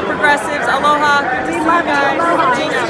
Go Progressives. Aloha. Good to see you guys. Thank you.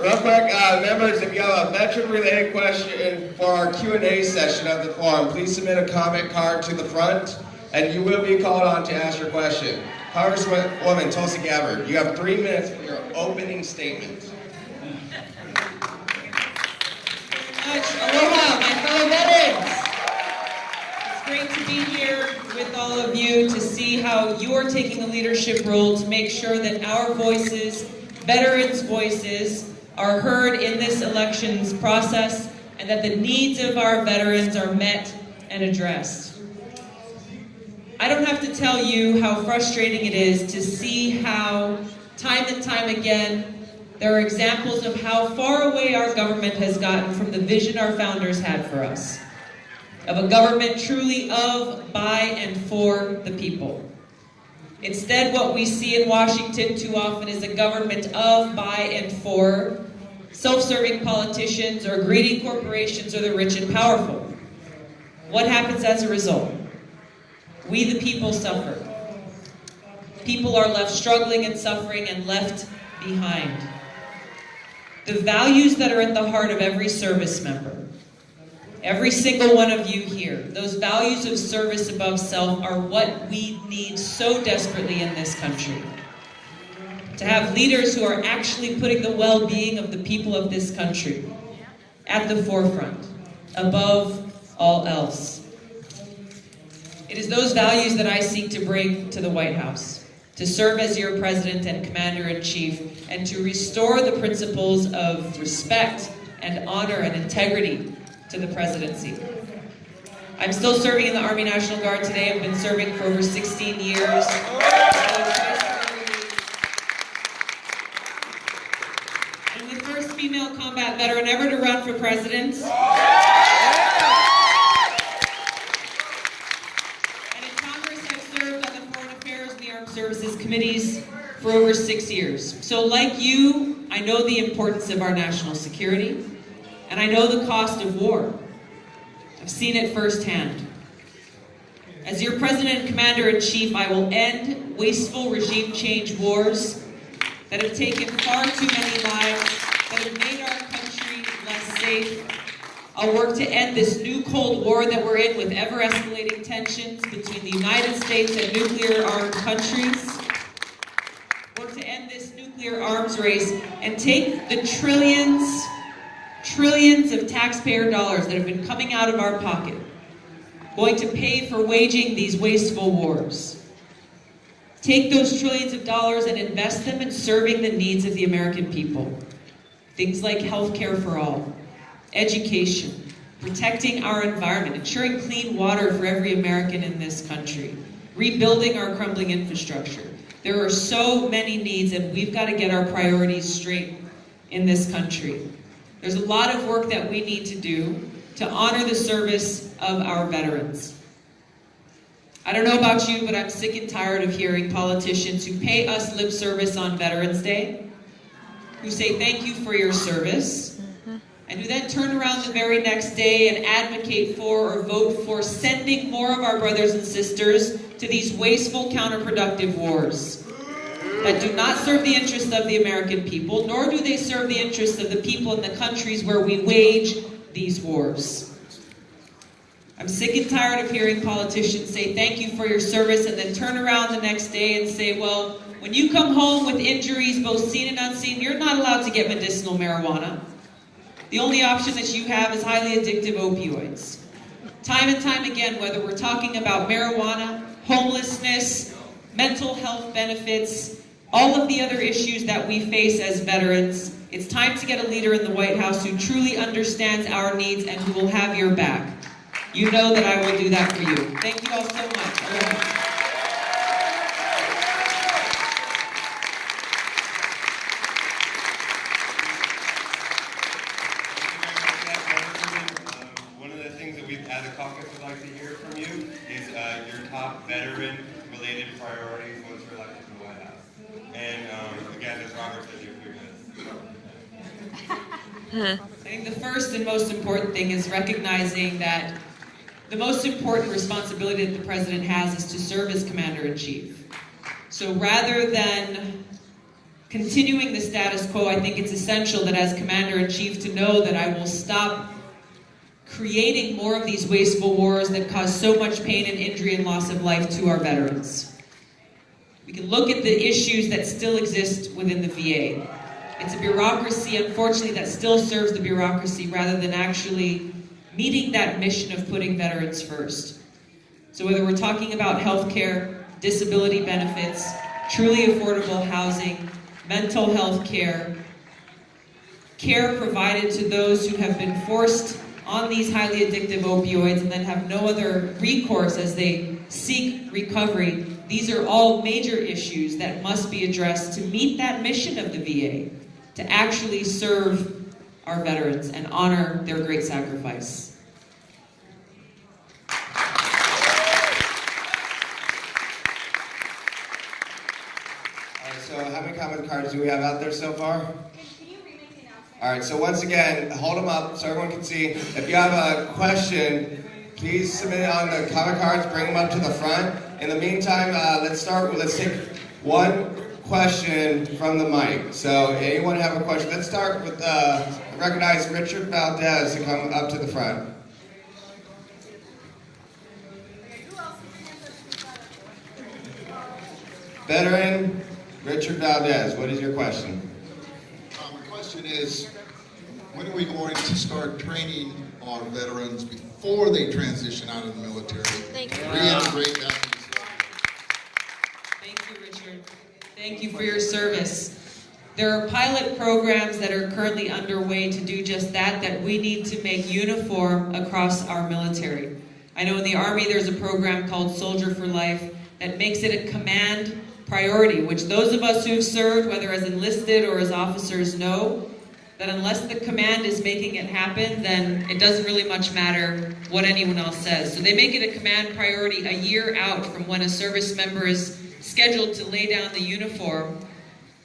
Real quick, members, if you have a veteran-related question for our Q&A session of the forum, please submit a comment card to the front, and you will be called on to ask your question. Congresswoman Tulsi Gabbard, you have 3 minutes for your opening statement. Aloha, my fellow veterans. It's great to be here with all of you to see how you're taking a leadership role to make sure that our voices, veterans' voices, are heard in this elections process and that the needs of our veterans are met and addressed. I don't have to tell you how frustrating it is to see how, time and time again, there are examples of how far away our government has gotten from the vision our founders had for us, of a government truly of, by, and for the people. Instead, what we see in Washington too often is a government of, by, and for self-serving politicians or greedy corporations or the rich and powerful. What happens as a result? We the people suffer. People are left struggling and suffering and left behind. The values that are at the heart of every service member, every single one of you here, those values of service above self are what we need so desperately in this country. To have leaders who are actually putting the well-being of the people of this country at the forefront, above all else. It is those values that I seek to bring to the White House, to serve as your President and Commander-in-Chief, and to restore the principles of respect and honor and integrity to the presidency. I'm still serving in the Army National Guard today. I've been serving for over 16 years. I'm the first female combat veteran ever to run for president. And in Congress, I've served on the Foreign Affairs and the Armed Services Committees for over 6 years. So like you, I know the importance of our national security, and I know the cost of war. I've seen it firsthand. As your President and Commander-in-Chief, I will end wasteful regime change wars that have taken far too many lives, that have made our country less safe. I'll work to end this new Cold War that we're in with ever-escalating tensions between the United States and nuclear-armed countries. Work to end this nuclear arms race and take the trillions of taxpayer dollars that have been coming out of our pocket, going to pay for waging these wasteful wars. Take those trillions of dollars and invest them in serving the needs of the American people. Things like health care for all, education, protecting our environment, ensuring clean water for every American in this country, rebuilding our crumbling infrastructure. There are so many needs, and we've got to get our priorities straight in this country. There's a lot of work that we need to do to honor the service of our veterans. I don't know about you, but I'm sick and tired of hearing politicians who pay us lip service on Veterans Day, who say thank you for your service, and who then turn around the very next day and advocate for or vote for sending more of our brothers and sisters to these wasteful, counterproductive wars that do not serve the interests of the American people, nor do they serve the interests of the people in the countries where we wage these wars. I'm sick and tired of hearing politicians say thank you for your service and then turn around the next day and say, well, when you come home with injuries, both seen and unseen, you're not allowed to get medicinal marijuana. The only option that you have is highly addictive opioids. Time and time again, whether we're talking about marijuana, homelessness, mental health benefits, all of the other issues that we face as veterans, it's time to get a leader in the White House who truly understands our needs and who will have your back. You know that I will do that for you. Thank you all so much. One of the things that we as a caucus would like to hear from you is your top veteran-related priorities once you're elected to the White House. And again, as Ron I think the first and most important thing is recognizing that the most important responsibility that the president has is to serve as commander-in-chief. So rather than continuing the status quo, I think it's essential that as commander-in-chief to know that I will stop creating more of these wasteful wars that cause so much pain and injury and loss of life to our veterans. We can look at the issues that still exist within the VA. It's a bureaucracy, unfortunately, that still serves the bureaucracy rather than actually meeting that mission of putting veterans first. So whether we're talking about healthcare, disability benefits, truly affordable housing, mental health care, care provided to those who have been forced on these highly addictive opioids and then have no other recourse as they seek recovery, these are all major issues that must be addressed to meet that mission of the VA, to actually serve our veterans and honor their great sacrifice. So how many comment cards do we have out there so far? All right, so once again, hold them up so everyone can see. If you have a question, please submit it on the comment cards, bring them up to the front. In the meantime, let's take one question from the mic. So anyone have a question? Let's start with, recognize Richard Valdez to come up to the front. Veteran Richard Valdez, what is your question? My question is, when are we going to start training our veterans before they transition out of the military? Thank you. Reintegrate back into society. Thank you, Richard. Thank you for your service. There are pilot programs that are currently underway to do just that, that we need to make uniform across our military. I know in the Army there's a program called Soldier for Life that makes it a command priority, which those of us who've served, whether as enlisted or as officers, know that unless the command is making it happen, then it doesn't really much matter what anyone else says. So they make it a command priority a year out from when a service member is scheduled to lay down the uniform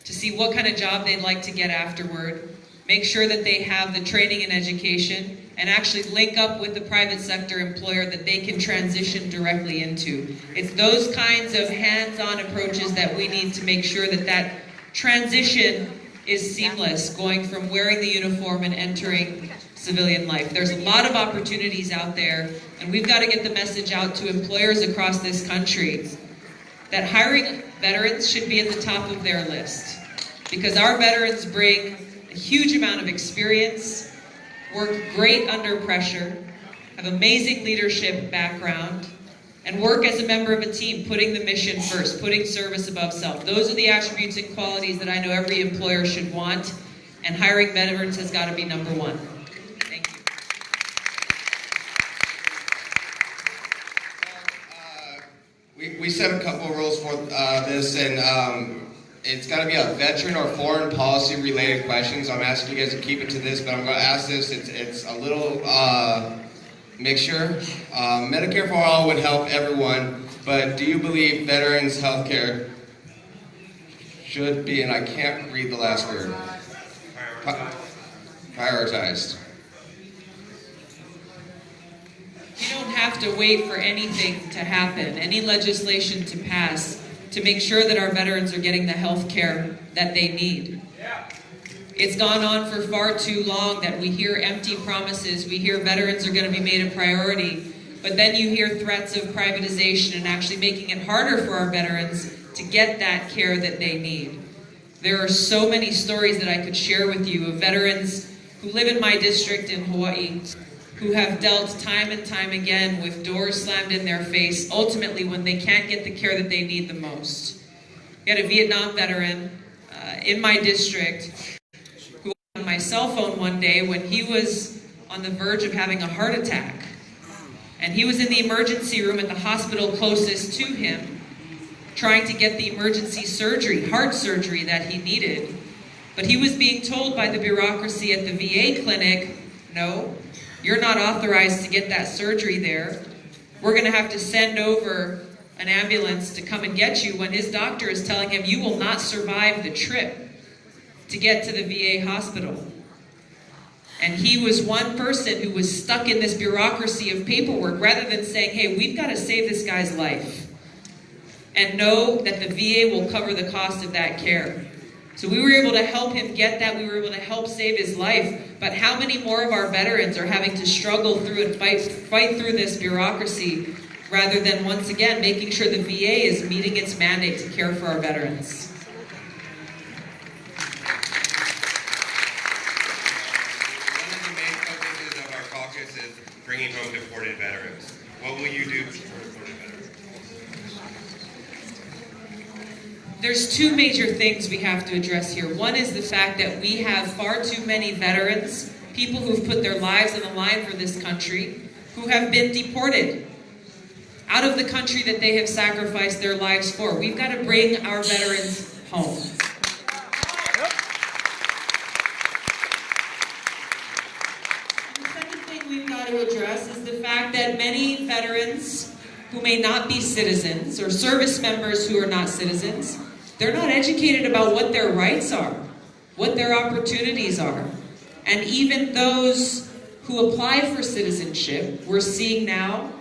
to see what kind of job they'd like to get afterward, make sure that they have the training and education, and actually link up with the private sector employer that they can transition directly into. It's those kinds of hands-on approaches that we need to make sure that that transition is seamless, going from wearing the uniform and entering civilian life. There's a lot of opportunities out there, and we've got to get the message out to employers across this country that hiring veterans should be at the top of their list, because our veterans bring a huge amount of experience, work great under pressure, have amazing leadership background, and work as a member of a team, putting the mission first, putting service above self. Those are the attributes and qualities that I know every employer should want, and hiring veterans has got to be number one. Thank you. We set a couple of rules for this, and it's got to be a veteran or foreign policy related question, so I'm asking you guys to keep it to this, but I'm going to ask this. It's a little mixture. Medicare for all would help everyone, but do you believe veterans' health care should be, and I can't read the last word, prioritized? We don't have to wait for anything to happen, any legislation to pass, to make sure that our veterans are getting the health care that they need. It's gone on for far too long that we hear empty promises, we hear veterans are going to be made a priority, but then you hear threats of privatization and actually making it harder for our veterans to get that care that they need. There are so many stories that I could share with you of veterans who live in my district in Hawaii, who have dealt time and time again with doors slammed in their face, ultimately when they can't get the care that they need the most. We had a Vietnam veteran in my district who on my cell phone one day when he was on the verge of having a heart attack. And he was in the emergency room at the hospital closest to him, trying to get the emergency surgery, heart surgery that he needed. But he was being told by the bureaucracy at the VA clinic, no, you're not authorized to get that surgery there. We're going to have to send over an ambulance to come and get you, when his doctor is telling him you will not survive the trip to get to the VA hospital. And he was one person who was stuck in this bureaucracy of paperwork rather than saying, hey, we've got to save this guy's life and know that the VA will cover the cost of that care. So we were able to help him get that. We were able to help save his life. But how many more of our veterans are having to struggle through and fight through this bureaucracy rather than, once again, making sure the VA is meeting its mandate to care for our veterans? Caucus is bringing home deported veterans. What will you do for deported veterans? There's two major things we have to address here. One is the fact that we have far too many veterans, people who've put their lives on the line for this country, who have been deported out of the country that they have sacrificed their lives for. We've got to bring our veterans home. We've got to address is the fact that many veterans who may not be citizens or service members who are not citizens, they're not educated about what their rights are, what their opportunities are. And even those who apply for citizenship, we're seeing now,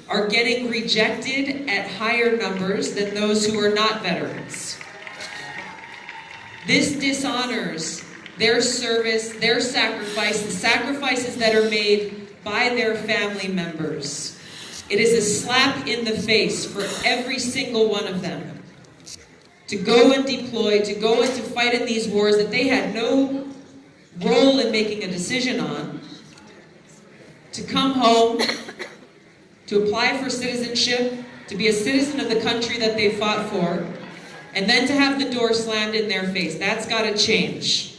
are getting rejected at higher numbers than those who are not veterans. This dishonors their service, their sacrifice, the sacrifices that are made by their family members. It is a slap in the face for every single one of them to go and deploy, to go and to fight in these wars that they had no role in making a decision on, to come home, to apply for citizenship, to be a citizen of the country that they fought for, and then to have the door slammed in their face. That's got to change.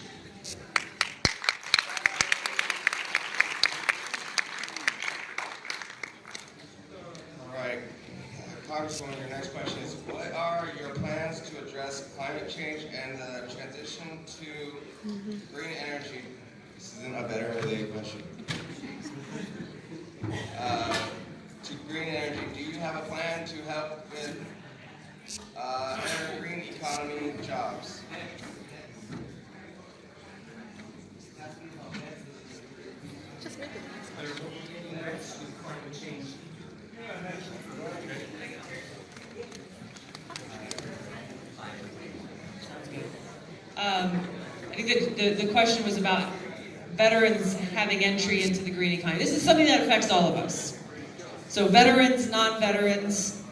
Congresswoman, your next question is, what are your plans to address climate change and the transition to green energy? This isn't a veteran-related question. To green energy, do you have a plan to help with green economy jobs? I think that the question was about veterans having entry into the green economy. This is something that affects all of us. So veterans, non-veterans,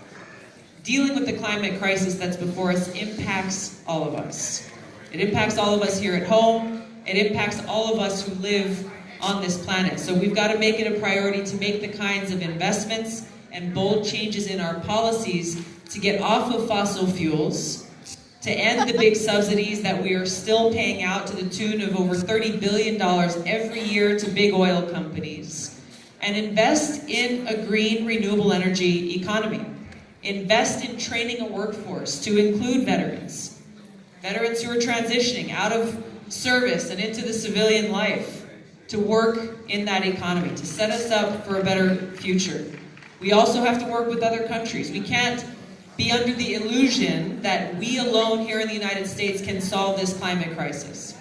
dealing with the climate crisis that's before us impacts all of us. It impacts all of us here at home. It impacts all of us who live on this planet. So we've got to make it a priority to make the kinds of investments and bold changes in our policies to get off of fossil fuels, to end the big subsidies that we are still paying out to the tune of over $30 billion every year to big oil companies, and invest in a green, renewable energy economy. Invest in training a workforce to include veterans. Veterans who are transitioning out of service and into the civilian life to work in that economy, to set us up for a better future. We also have to work with other countries. We can't be under the illusion that we alone here in the United States can solve this climate crisis.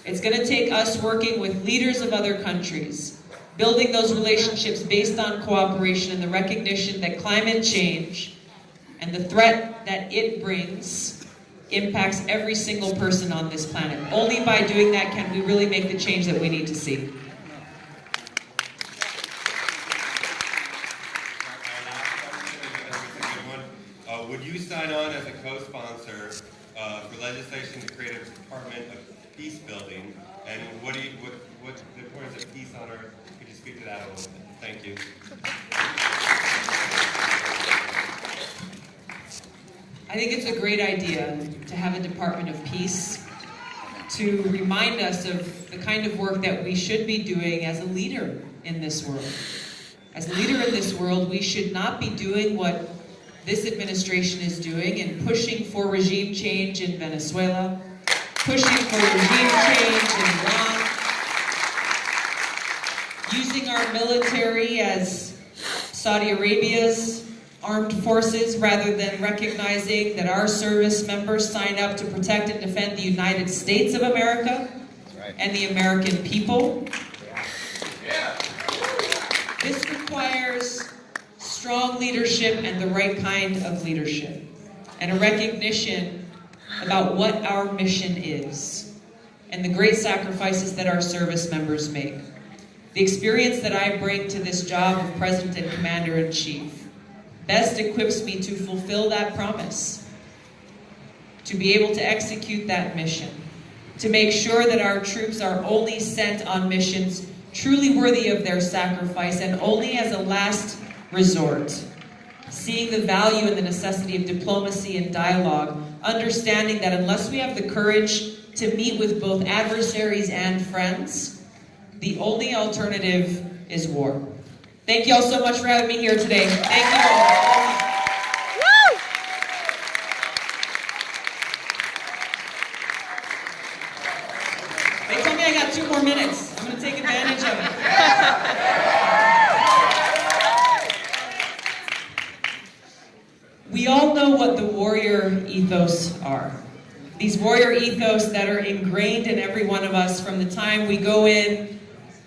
It's going to take us working with leaders of other countries, building those relationships based on cooperation and the recognition that climate change and the threat that it brings impacts every single person on this planet. Only by doing that can we really make the change that we need to see. Would you sign on as a co-sponsor for legislation to create a Department of Peace Building? And what the importance of peace on Earth? Could you speak to that a little bit? Thank you. I think it's a great idea to have a Department of Peace to remind us of the kind of work that we should be doing as a leader in this world. As a leader in this world, we should not be doing what this administration is doing and pushing for regime change in Venezuela, pushing for regime change in Iran, using our military as Saudi Arabia's armed forces rather than recognizing that our service members sign up to protect and defend the United States of America and the American people. This requires strong leadership and the right kind of leadership, and a recognition about what our mission is, and the great sacrifices that our service members make. The experience that I bring to this job of President and Commander-in-Chief best equips me to fulfill that promise, to be able to execute that mission, to make sure that our troops are only sent on missions truly worthy of their sacrifice and only as a last resort, seeing the value and the necessity of diplomacy and dialogue, understanding that unless we have the courage to meet with both adversaries and friends, the only alternative is war. Thank you all so much for having me here today. Thank you all. They told me I got 2 more minutes. I'm going to take advantage of it. We all know what the warrior ethos are. These warrior ethos that are ingrained in every one of us from the time we go in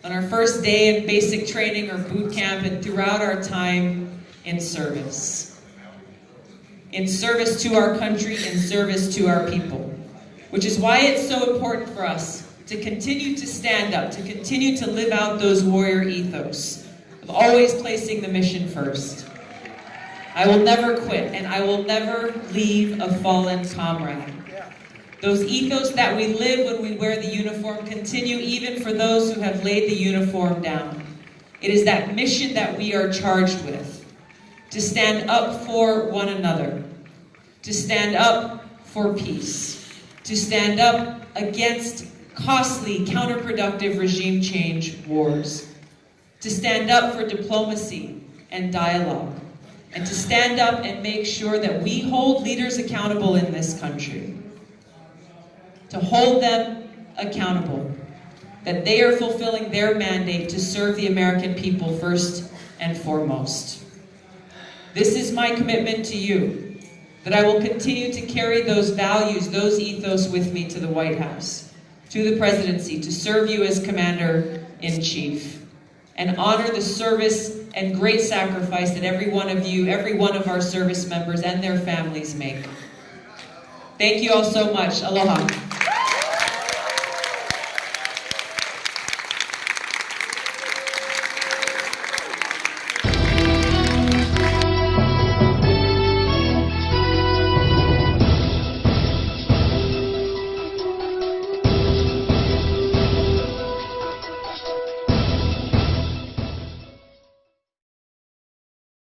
on our first day in basic training or boot camp and throughout our time in service. In service to our country, in service to our people. Which is why it's so important for us to continue to stand up, to continue to live out those warrior ethos of always placing the mission first. I will never quit, and I will never leave a fallen comrade. Those ethos that we live when we wear the uniform continue even for those who have laid the uniform down. It is that mission that we are charged with, to stand up for one another, to stand up for peace, to stand up against costly, counterproductive regime change wars, to stand up for diplomacy and dialogue, and to stand up and make sure that we hold leaders accountable in this country, to hold them accountable, that they are fulfilling their mandate to serve the American people first and foremost. This is my commitment to you, that I will continue to carry those values, those ethos with me to the White House, to the presidency, to serve you as Commander-in-Chief, and honor the service and great sacrifice that every one of you, every one of our service members and their families make. Thank you all so much. Aloha.